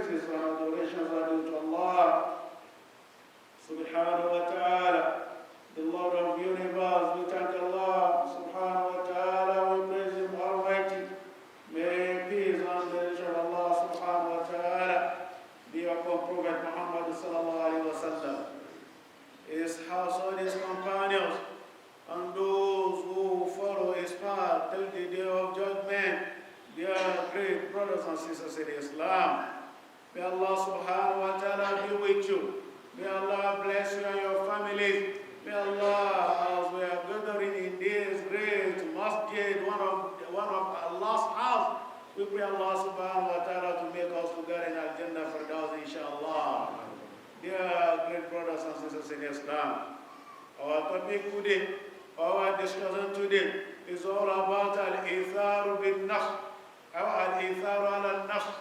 praises and adorations are due to Allah subhanahu wa ta'ala, the Lord of the universe. We thank Allah subhanahu wa ta'ala, we praise Him Almighty. May peace and benediction of Allah subhanahu wa ta'ala be upon Prophet Muhammad sallallahu alayhi wa sallam, his household, his companions, and those who follow his path till the day of judgment. Dear great brothers and sisters in Islam, may Allah subhanahu wa ta'ala be with you. May Allah bless you and your families. May Allah, as we are gathering in this great masjid, one of Allah's house, we pray Allah subhanahu wa ta'ala to make us together in Al-Jannah Firdaus, inshallah. Dear great brothers and sisters in Islam, our topic today, our discussion today is all about al-ithar bin nafs, or al-ithar ala nafs.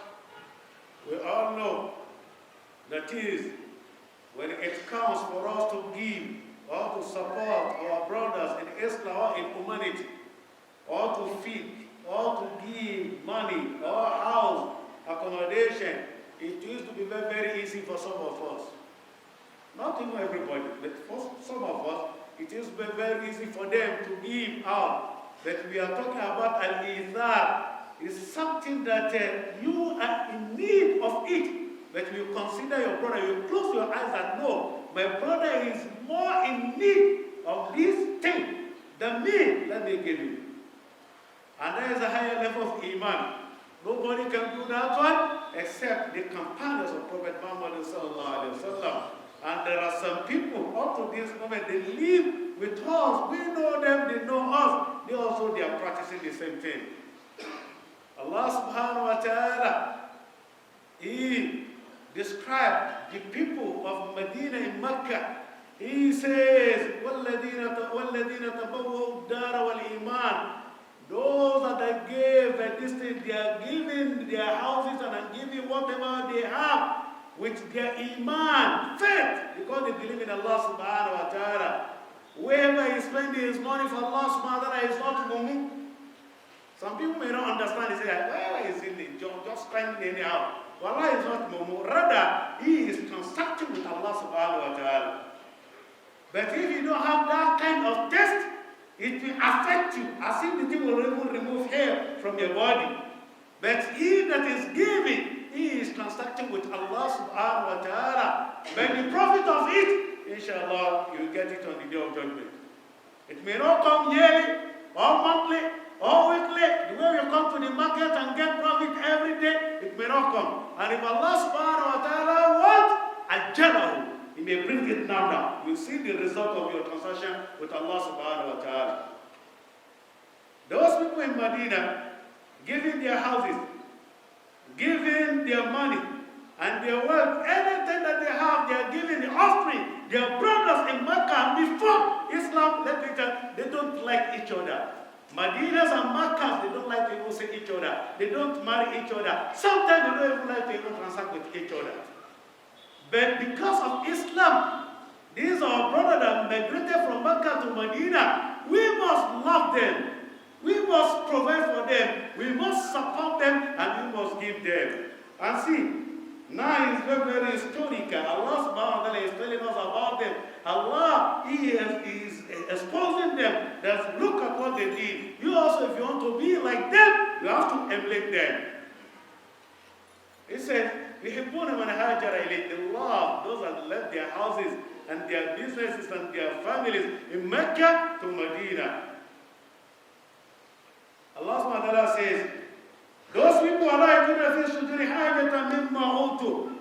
We all know that is when it comes for us to give or to support our brothers in Islam or in humanity, or to feed, or to give money, or house, accommodation, it used to be very, very easy for some of us. Not even everybody, but for some of us, it is very, very easy for them to give out. But we are talking about al-ithar. It's something that you are in need of it. But you consider your brother, you close your eyes and know, my brother is more in need of this thing than me, let me give you. And there is a higher level of iman. Nobody can do that one except the companions of Prophet Muhammad sallallahu alaihi wasallam. And there are some people up to this moment, they live with us. We know them, they know us. They are practicing the same thing. Allah subhanahu wa ta'ala, He described the people of Medina in Mecca. He says, وَالَّذِينَ تَبَوَّهُ الدَّارَ وَالْإِيمَانِ. Those that gave at this thing, they are giving their houses and giving whatever they have with their iman, faith, because they believe in Allah subhanahu wa ta'ala. Whoever is spending his money for Allah subhanahu wa ta'ala is not mu'min. Some people may not understand. They say, where is it? Just spending anyhow. Well, Allah is not mu'min. Rather, he is transacting with Allah subhanahu wa ta'ala. But if you don't have that kind of test, it will affect you as if the thing will remove hair from your body. But he that is giving, he is transacting with Allah subhanahu wa ta'ala. But the profit of it, inshallah, you will get it on the day of judgment. It may not come yearly, or monthly, or weekly. The way you come to the market and get profit every day, it may not come. And if Allah subhanahu wa ta'ala wants, ajarahu, He may bring it now. You see the result of your transaction with Allah subhanahu wa ta'ala. Those people in Medina, giving their houses, giving their money, and their wealth, anything that they have, they are giving the offering. Their brothers in Mecca, before Islam, they don't like each other. Medinas and Meccas, they don't like to even see each other. They don't marry each other. Sometimes they don't even like to even transact with each other. But because of Islam, these are our brothers that migrated from Mecca to Medina. We must love them. We must provide for them. We must support them, and we must give them. And see, now it's very, very historical. Allah subhanahu wa ta'ala is telling us about them. Allah is exposing them. That look at what they did. You also, if you want to be like them, you have to emulate them. He said, يحبون من هاجر إليه. They love those that left their houses and their businesses and their families in Mecca to Medina. Allah subhanahu wa ta'ala says, those people are like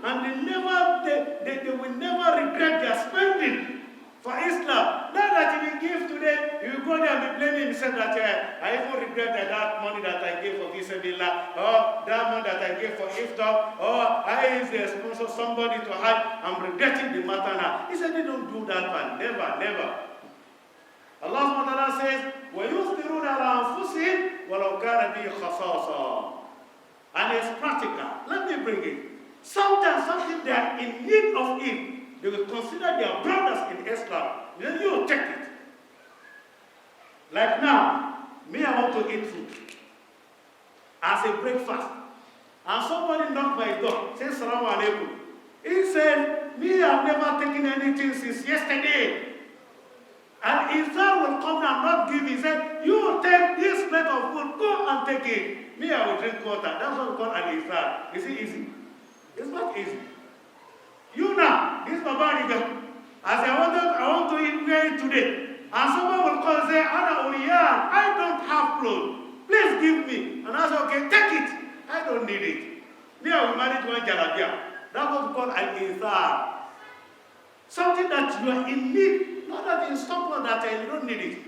and they will never regret their spending for Islam. Not that if you give today, you go there and be blaming himself that I even regret that money that I gave for Fisabilillah, or that money that I gave for Iftar, or I sponsor somebody to Hajj. I'm regretting the matter now. He said they don't do that one. Never, never. Allah subhanahu wa ta'ala says, وَيُثْبِرُونَ عَلَىٰ أَنفُسِهِمْ وَلَوْ كَانَ بِهِ خَصَاصًا. And it's practical. Let me bring it. Sometimes something they are in need of it, they will consider their brothers in Islam. Then you take it. Like now, me, I want to eat food as a breakfast. And somebody knocked my door, says, Salaam Alaikum. He said, me, I've never taken anything since yesterday. And Islam will come and not give. He said, you take this plate of food, go and take it. Me, I will drink water. That's what we call al-Islam. Is it easy? It's not easy. You now, this Baba Riga, as I want to eat very today. And someone will call and say, Ana Uriyan, I don't have clothes. Please give me. And I say, okay, take it. I don't need it. Me, I will manage one jalabia. That's what we call al-Islam. Something that you are in need, not that you stop on that you don't need it.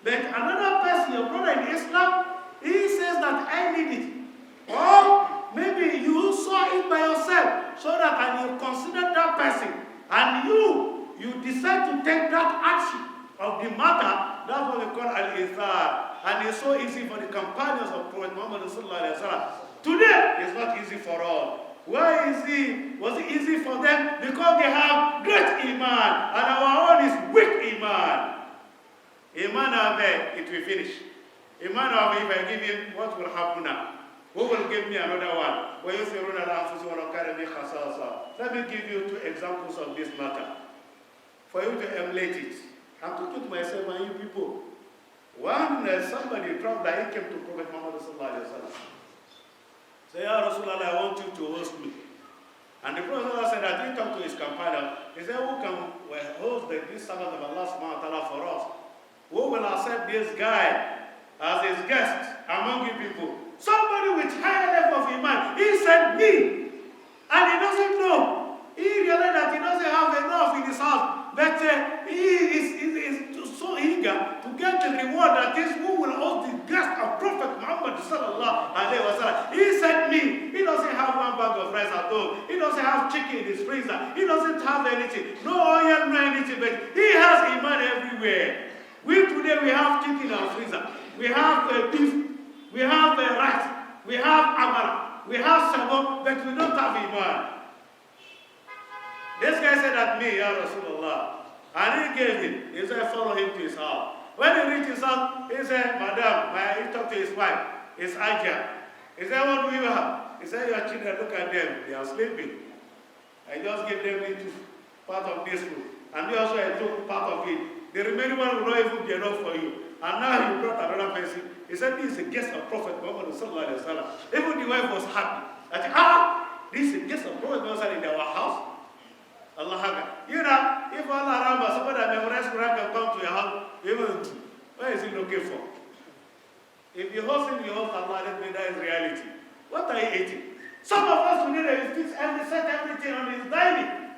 But another person, your brother in Islam, he says that I need it. Or maybe you saw it by yourself, so that and you consider that person, and you decide to take that action of the matter. That's what we call al-Ithar. And it's so easy for the companions of Prophet Muhammad sallallahu alaihi wasallam. Today, it's not easy for all. Why was it easy for them? Because they have great iman, and our own is weak iman. Iman of it will finish. Iman of if I give him, what will happen now? Who will give me another one? Let me give you 2 examples of this matter, for you to emulate it. I'm talking to myself and you people. One, somebody traveled, he came to Prophet Muhammad sallallahu alaihi wasallam. Say, Ya Rasulullah, I want you to host me. And the Prophet said that he talked to his companion. He said, who can host this servant of Allah subhanahu wa ta'ala for us? Who will accept this guy as his guest among you people? Somebody with higher level of iman. He said, me. And he doesn't know. He realized that he doesn't have enough in his house. But he is so eager to get the reward that is who will host the guest of Prophet Muhammad sallallahu alaihi wasallam. He said me. He doesn't have one bag of rice at home. He doesn't have chicken in his freezer. He doesn't have anything. No oil, no anything. But he has iman everywhere. Today we have chicken in our freezer. We have beef. We have rice. We have amara. We have sabon. But we don't have iman. This guy said at me, Ya Rasulullah. And he gave him. He said, follow him to his house. When he reached his house, he said, Madam, he talked to his wife, his Ajah. He said, what do you have? He said, your children, look at them. They are sleeping. I just gave them little part of this food. And they also I took part of it. The remaining one will not even be enough for you. And now he brought another person. He said, this is a guest of Prophet Muhammad sallallahu alaihi wasallam. Even the wife was happy. This is a guest of Prophet Muhammad in our house. Allah Akbar. You know, if Allah Rama, somebody that memorized Quran can come to your house, even, what is he looking for? If you host him, you host Allah, that is reality. What are you eating? Some of us today, they fix everything on his dining.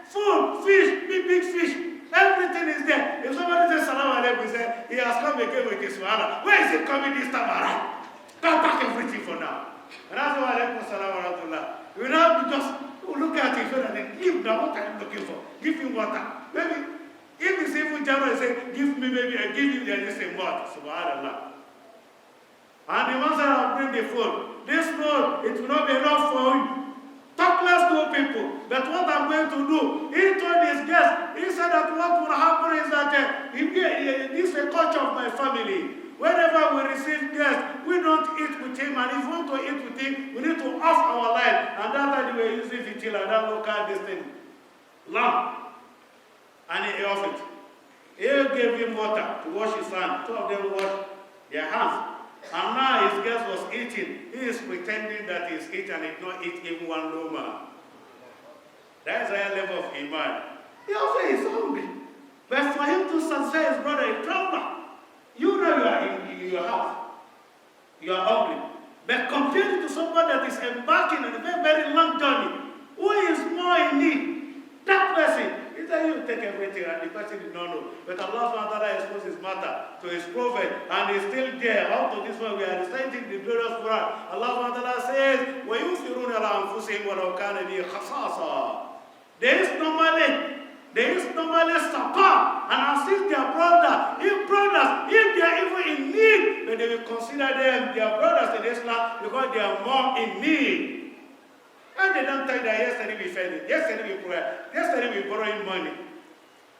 Food, fish, big fish, everything is there. If somebody says Salam Alaikum, he says, he has come again with his wahala. Where is he coming this time around? Come back everything for now. And that's why Alaikum Salam wa rahmatullah. You know, just look at it and then give them what I'm looking for. Give him water. Maybe, if it's even general, say, give me maybe, I give you the same water. Subhanallah. And the ones that will bring the food, this food, it will not be enough for you. Talk less to people. But what I'm going to do, he told his guests, he said that what will happen is that this is a culture of my family. Whenever we receive guests, we don't eat with him. And if we want to eat with him, we need to off our light. And that's why we were using vitila, that local this thing. Lamp. And he off it. He gave him water to wash his hands. 2 of them washed their hands. And now his guest was eating. He is pretending that he's eating and he did not eat even one loma. That's a high level of iman. He also is hungry. But for him to satisfy his brother, he trauma. You know you are in your house. You are hungry. But compared to someone that is embarking on a very, very long journey, who is more in need, that person, he said, you take everything, and the person did not know. But Allah subhanahu wa ta'ala exposed his matter to his prophet, and he's still there. Out of this one, we are reciting the glorious Quran. Allah subhanahu wa ta'ala says, وَيُؤْثِرُونَ عَلَىٰ أَنفُسِهِمْ وَلَوْ كَانَ بِهِمْ خَصَاصَةٌ. There is normally support and assist their brother. If they are even in need, but they will consider them their brothers in Islam because they are more in need. And they don't tell you that yesterday we fed it, yesterday we prayed, yesterday we borrowing money.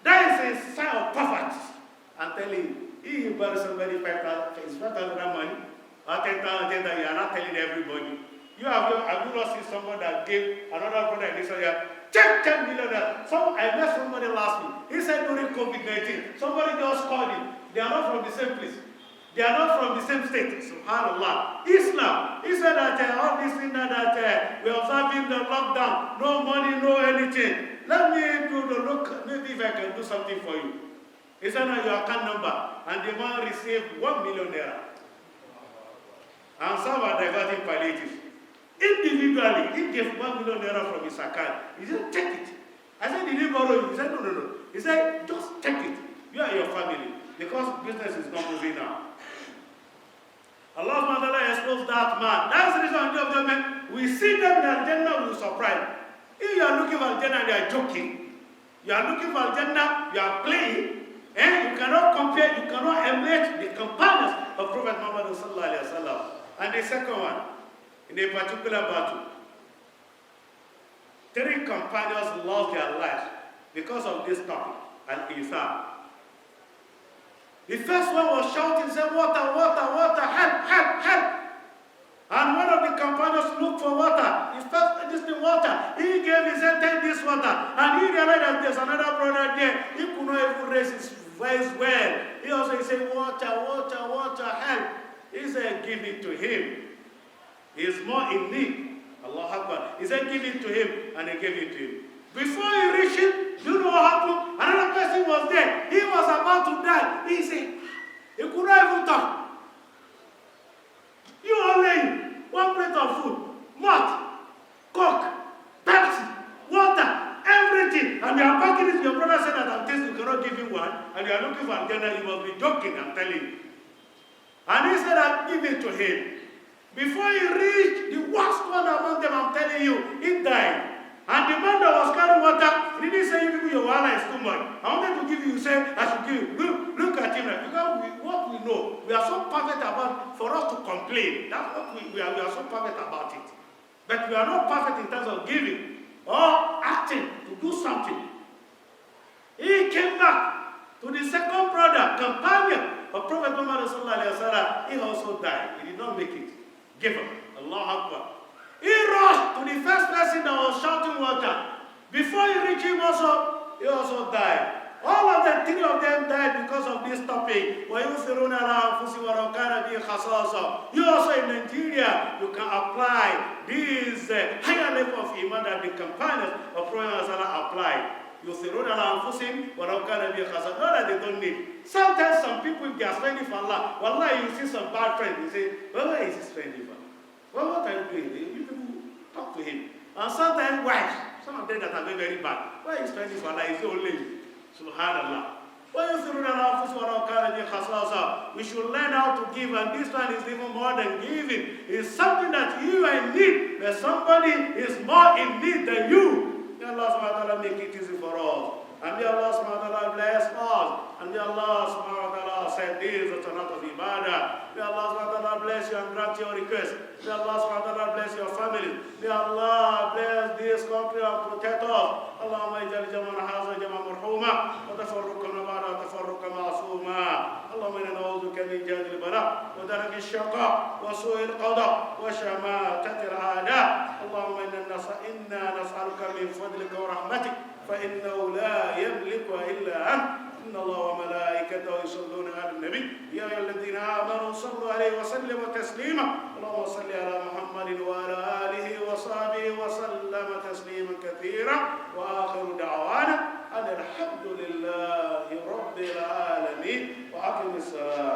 That is a sign of poverty. I'm telling you, if you borrow somebody 5,000 money, or 10,000, you are not telling everybody. Have you not seen someone that gave another brother in Israel, check 10 million? I met somebody last week. He said during COVID-19, somebody just called him. They are not from the same place. They are not from the same state. Subhanallah. Islam. He said that all this thing that we are observing the lockdown, no money, no anything. Let me do the look. Maybe if I can do something for you. He said, your account number. And the man received 1 million naira. And some are diverting palliatives. Individually, he gave 1 million naira from his account. He said, take it. I said, did he borrow you? He said, no. He said, just take it. You and your family. Because business is not moving now. Allah subhanahu wa ta'ala exposed that man. That's the reason of them. We see them in Al-Jannah, we will surprise. If you are looking for Al-Jannah and you are joking, you are looking for Al-Jannah, you are playing, and you cannot compare, you cannot emulate the companions of Prophet Muhammad sallallahu alaihi wasallam. And the second one, in a particular battle, 3 companions lost their lives because of this topic, Al-Ithar. The first one was shouting, saying, water, water, water, help, help, help. And one of the companions looked for water. He felt this water. He gave his hand, take this water. And he realized that there's another brother there. He could not even raise his voice well. He also said, water, water, water, help. He said, give it to him. He is more in need. Allah Akbar. He said, give it to him. And he gave it to him. Before he reached it, you know what happened? Another person was there. He was about to die. He said, he could not even talk. You are laying 1 plate of food, malt, Coke, Pepsi, water, everything. And you are packing it. Your brother said that I'm tasting, you cannot give him one. And you are looking for Al-Jannah, you must be joking, I'm telling you. And he said, I'll give it to him. Before he reached the worst one among them, I'm telling you, he died. And the man that was carrying water, he didn't say, you people, your water is too much. I wanted to give you, you said, I should give you. Look at him. Because what we know, we are so perfect about, for us to complain. That's what we are so perfect about it. But we are not perfect in terms of giving or acting to do something. He came back to the second brother, companion of Prophet Muhammad sallallahu alaihi wasallam. He also died. He did not make it. Give him. Allah Akbar. He rushed to the first person that was shouting water. Before he reached him also, he also died. All of the 3 of them died because of this topic. You also in Nigeria, you can apply this higher level of iman that the companions of Prophet applied. Not that they don't need. Sometimes some people, if they are spending for Allah, wallahi, you see some bad friends, you say, well, where is he spending for? Well, what are you doing? You people talk to him. And sometimes wives, some of them that are very, very bad. Why are you spending for Allah? He's old lady. Subhanallah. We should learn how to give, and this one is even more than giving. It's something that you are in need, but somebody is more in need than you. May Allah subhanahu wa ta'ala make it easy for us. And may Allah subhanahu wa ta'ala bless us. And may Allah subhanahu wa ta'ala send this as a lot of ibadah. May Allah subhanahu wa ta'ala bless you and grant your request. May Allah subhanahu wa ta'ala bless your family. May Allah bless this country and protect us. Allahumma ijal jama'na haza jama'a marhuma wa tafarruqana ba'da tafarruqa ma'asuma. Allahumma inna na'udhuka min jahdi al-bala wa daraki al-shaqa wa su'i al-qada wa shamatati al-a'da. Allahumma inna nas'aluka min fadlika wa rahmatik فإنه لا يملكها إلا أنت. إن الله وملائكته يصلون على النبي يا أيها الذين آمنوا صلوا عليه وسلموا تسليما. اللهم صل على محمد وعلى آله وصحبه وسلم تسليما كثيرا. وآخر دعوانا أن الحمد لله رب العالمين وأقم الصلاة.